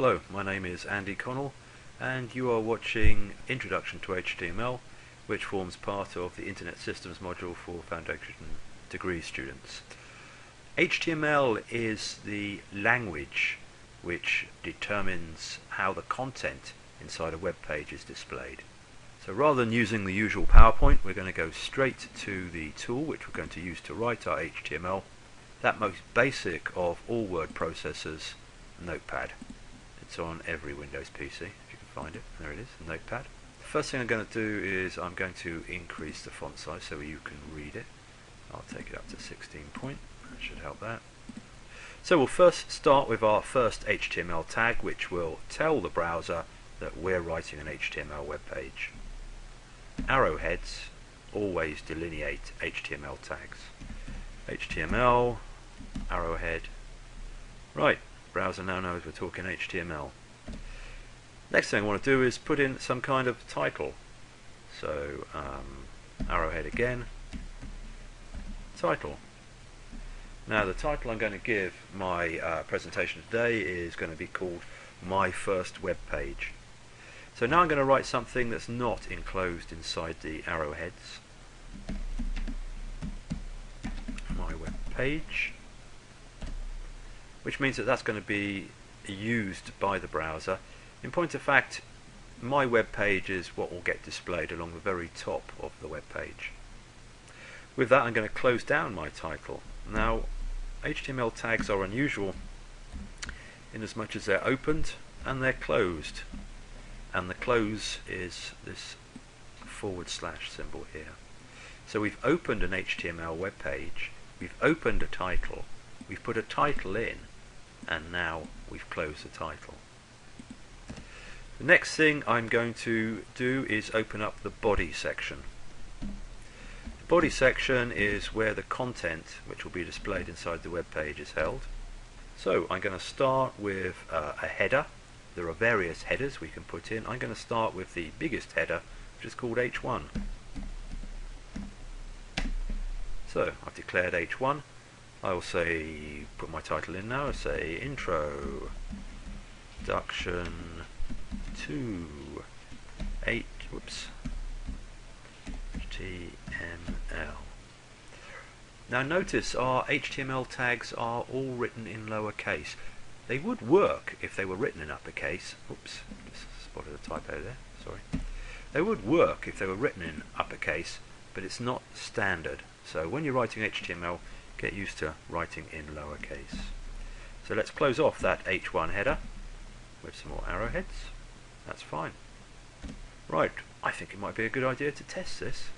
Hello, my name is Andy Connell and you are watching Introduction to HTML, which forms part of the Internet Systems module for Foundation degree students. HTML is the language which determines how the content inside a web page is displayed. So rather than using the usual PowerPoint, we're going to go straight to the tool which we're going to use to write our HTML, that most basic of all word processors, Notepad. It's on every Windows PC, if you can find it. There it is, Notepad. The first thing I'm going to do is I'm going to increase the font size so you can read it. I'll take it up to 16 point, that should help that. So we'll first start with our first HTML tag, which will tell the browser that we're writing an HTML web page. Arrowheads always delineate HTML tags. HTML, arrowhead. Right, browser now knows we're talking HTML. Next thing I want to do is put in some kind of title. So arrowhead again, title. Now the title I'm going to give my presentation today is going to be called My First Web Page. So now I'm going to write something that's not enclosed inside the arrowheads. My web page, which means that that's going to be used by the browser. In point of fact, my web page is what will get displayed along the very top of the web page. With that, I'm going to close down my title. Now, HTML tags are unusual in as much as they're opened and they're closed. And the close is this / symbol here. So we've opened an HTML web page, we've opened a title, we've put a title in, and now we've closed the title. The next thing I'm going to do is open up the body section. The body section is where the content which will be displayed inside the web page is held. So I'm going to start with a header. There are various headers we can put in. I'm going to start with the biggest header, which is called H1. So I've declared H1. I will say, put my title in now, say Introduction to HTML. Now notice our HTML tags are all written in lowercase. They would work if they were written in uppercase. Oops, just spotted a typo there, sorry. They would work if they were written in uppercase, but it's not standard. So when you're writing HTML, get used to writing in lowercase. So let's close off that H1 header with some more arrowheads. That's fine. Right, I think it might be a good idea to test this.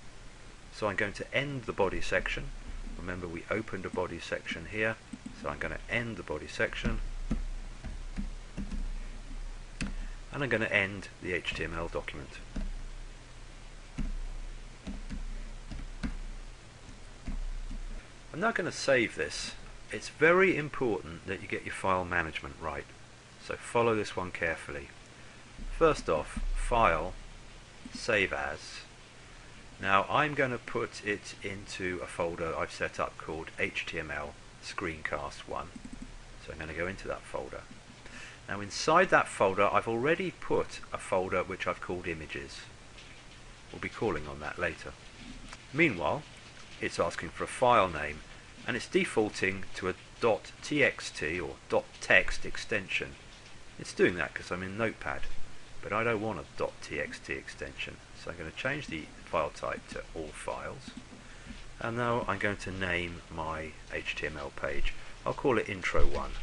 So I'm going to end the body section. Remember, we opened a body section here, so I'm going to end the body section. And I'm going to end the HTML document. I'm now going to save this. It's very important that you get your file management right, so follow this one carefully. First off, File, Save As. Now I'm going to put it into a folder I've set up called HTML Screencast1. So I'm going to go into that folder. Now inside that folder I've already put a folder which I've called Images. We'll be calling on that later. Meanwhile, it's asking for a file name and it's defaulting to a .txt or .text extension. It's doing that because I'm in Notepad, but I don't want a .txt extension, so I'm going to change the file type to all files, and now I'm going to name my HTML page. I'll call it Intro1.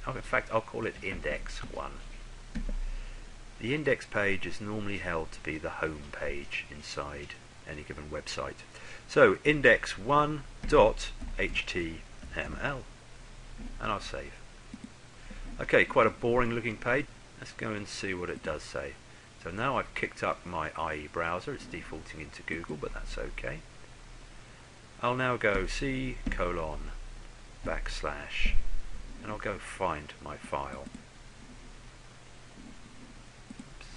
In fact, I'll call it Index1. The index page is normally held to be the home page inside any given website. So index1.html, and I'll save. Okay, quite a boring looking page. Let's go and see what it does say. So now I've kicked up my IE browser. It's defaulting into Google, but that's okay. I'll now go C:/ and I'll go find my file. Oops.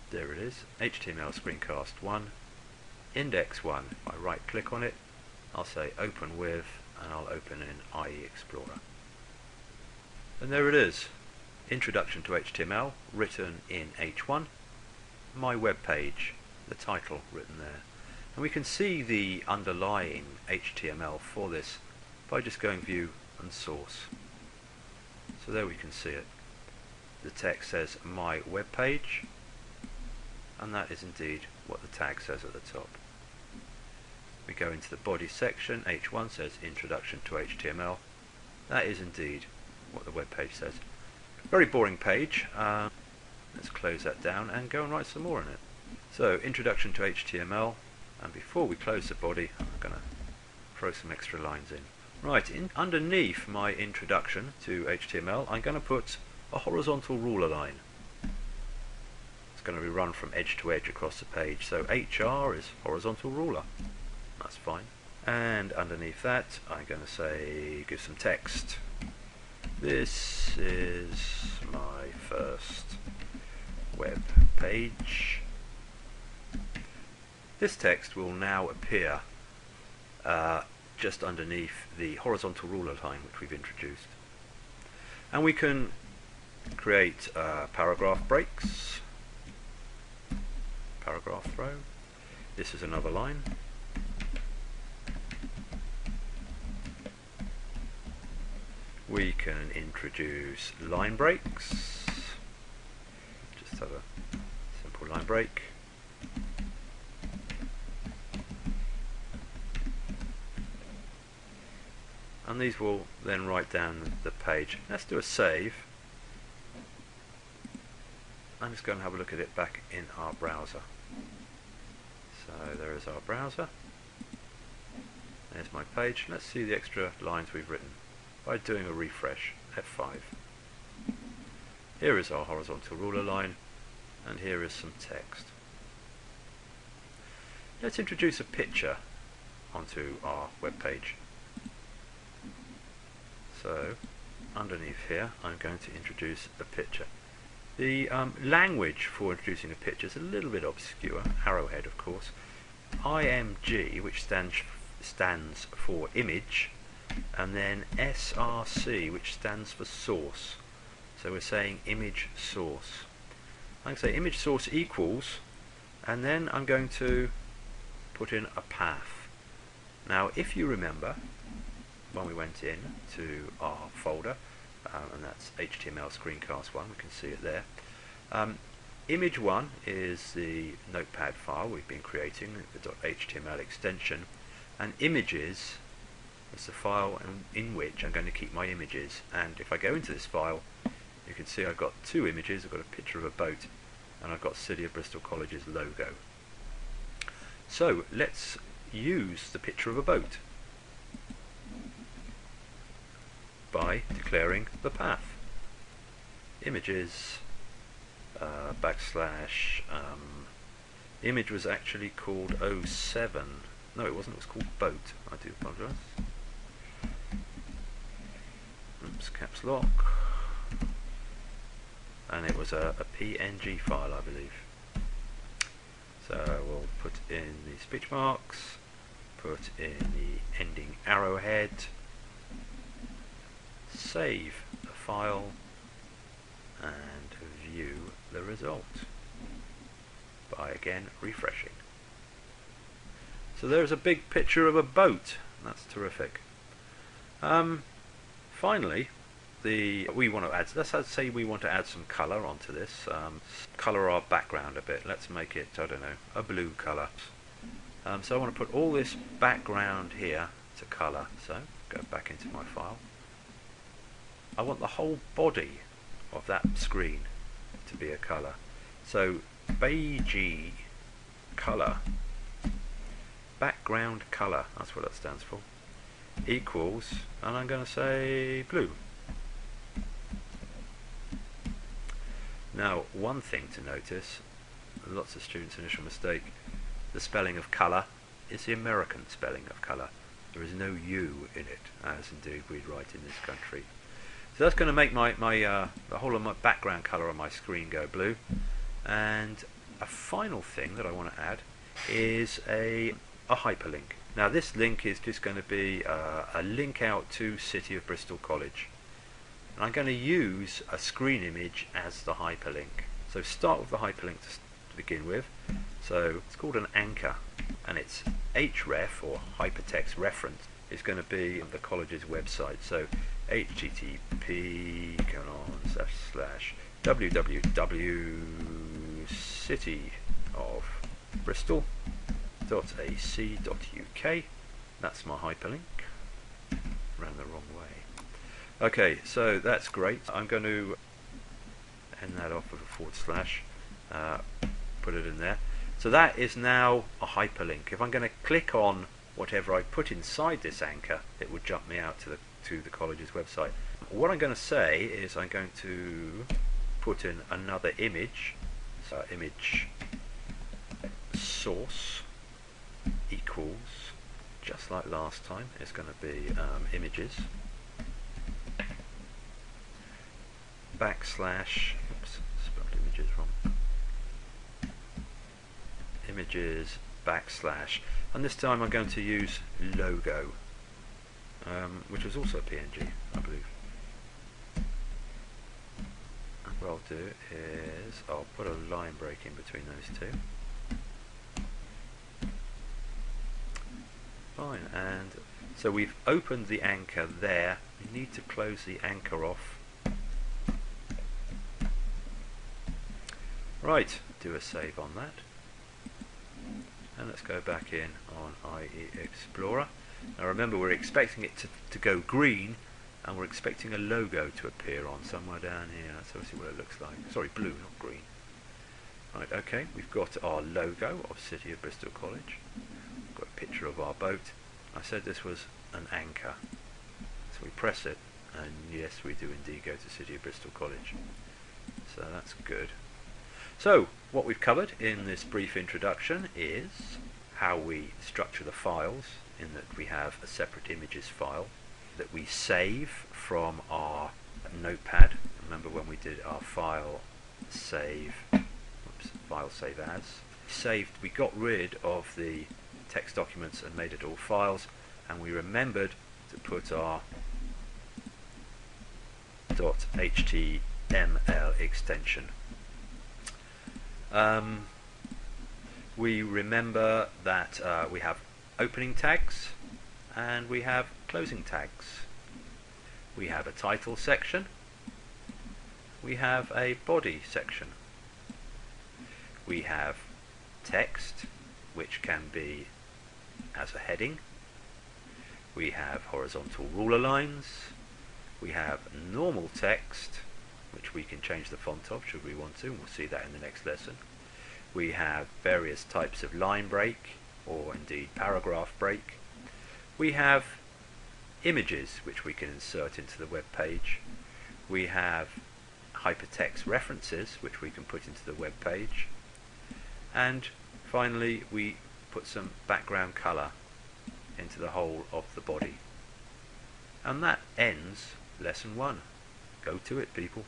There it is, HTML Screencast1, Index1. If I right click on it, I'll say open with, and I'll open in IE Explorer. And there it is, Introduction to HTML, written in H1, my web page, the title written there. And we can see the underlying HTML for this by just going View and Source. So there we can see it. The text says my web page, and that is indeed what the tag says at the top. We go into the body section. H1 says Introduction to HTML. That is indeed what the web page says. Very boring page. Let's close that down and go and write some more in it. So, Introduction to HTML, and before we close the body, I'm going to throw some extra lines in. Right, underneath my introduction to HTML, I'm going to put a horizontal ruler line. It's going to be run from edge to edge across the page. So HR is horizontal ruler. That's fine. And underneath that, I'm going to say, give some text. This is my first web page. This text will now appear just underneath the horizontal ruler line which we've introduced. And we can create paragraph breaks, paragraph row. This is another line. We can introduce line breaks. Just have a simple line break. And these will then write down the page. Let's do a save. I'm just going to have a look at it back in our browser. So there is our browser. There's my page. Let's see the extra lines we've written by doing a refresh, F5. Here is our horizontal ruler line, and here is some text. Let's introduce a picture onto our web page. So underneath here I'm going to introduce a picture. The language for introducing a picture is a little bit obscure, arrowhead of course. IMG, which stands for image, and then SRC, which stands for source. So we're saying image source. I can say image source equals, and then I'm going to put in a path. Now if you remember, when we went in to our folder, and that's HTML screencast 1, we can see it there. Image 1 is the notepad file we've been creating, the .html extension, and images is the file in which I'm going to keep my images. And if I go into this file, you can see I've got two images. I've got a picture of a boat, and I've got City of Bristol College's logo. So let's use the picture of a boat by declaring the path. Images backslash image was actually called 07. No, it wasn't. It was called boat. I do apologise. Oops, caps lock. And it was a PNG file, I believe. So we'll put in the speech marks, put in the ending arrowhead, save the file, and view the result by again refreshing. So there's a big picture of a boat. That's terrific. Finally, we want to add. Let's say we want to add some colour onto this. Colour our background a bit. Let's make it, I don't know, a blue colour. So I want to put all this background here to colour. So go back into my file. I want the whole body of that screen to be a colour. So beige colour, background colour, that's what that stands for, equals, and I'm going to say blue. Now one thing to notice, lots of students' initial mistake, the spelling of colour is the American spelling of colour. There is no U in it, as indeed we'd write in this country. So that's going to make the whole of my background colour on my screen go blue. And a final thing that I want to add is a hyperlink. Now this link is just going to be a link out to City of Bristol College. And I'm going to use a screen image as the hyperlink. So start with the hyperlink to begin with. So it's called an anchor, and it's href, or hypertext reference, is going to be the college's website. So http://www.cityofbristol.ac.uk. That's my hyperlink. Ran the wrong way. Okay, so that's great. I'm going to end that off with a /, put it in there. So that is now a hyperlink. If I'm going to click on whatever I put inside this anchor, it would jump me out to the college's website. What I'm going to say is I'm going to put in another image. So image source equals, just like last time, it's going to be images / oops, spelled images wrong. Images / and this time I'm going to use logo, which was also a PNG, I believe. And what I'll do is I'll put a line break in between those two. Fine, and so we've opened the anchor there. We need to close the anchor off. Right, do a save on that. And let's go back in on IE Explorer. Now remember, we're expecting it to go green, and we're expecting a logo to appear on somewhere down here. Let's have a see what it looks like. Sorry, blue, not green. Right, okay, we've got our logo of City of Bristol College. We've got a picture of our boat. I said this was an anchor. So we press it, and yes, we do indeed go to City of Bristol College. So that's good. So, what we've covered in this brief introduction is how we structure the files, in that we have a separate images file that we save from our notepad. Remember when we did our file save as. We got rid of the text documents and made it all files, and we remembered to put our .html extension. We remember that we have opening tags and we have closing tags. We have a title section. We have a body section. We have text, which can be as a heading. We have horizontal ruler lines. We have normal text, which we can change the font of should we want to, and we'll see that in the next lesson. We have various types of line break, or indeed paragraph break. We have images which we can insert into the web page. We have hypertext references which we can put into the web page. And finally we put some background colour into the whole of the body. And that ends lesson 1. Go to it, people.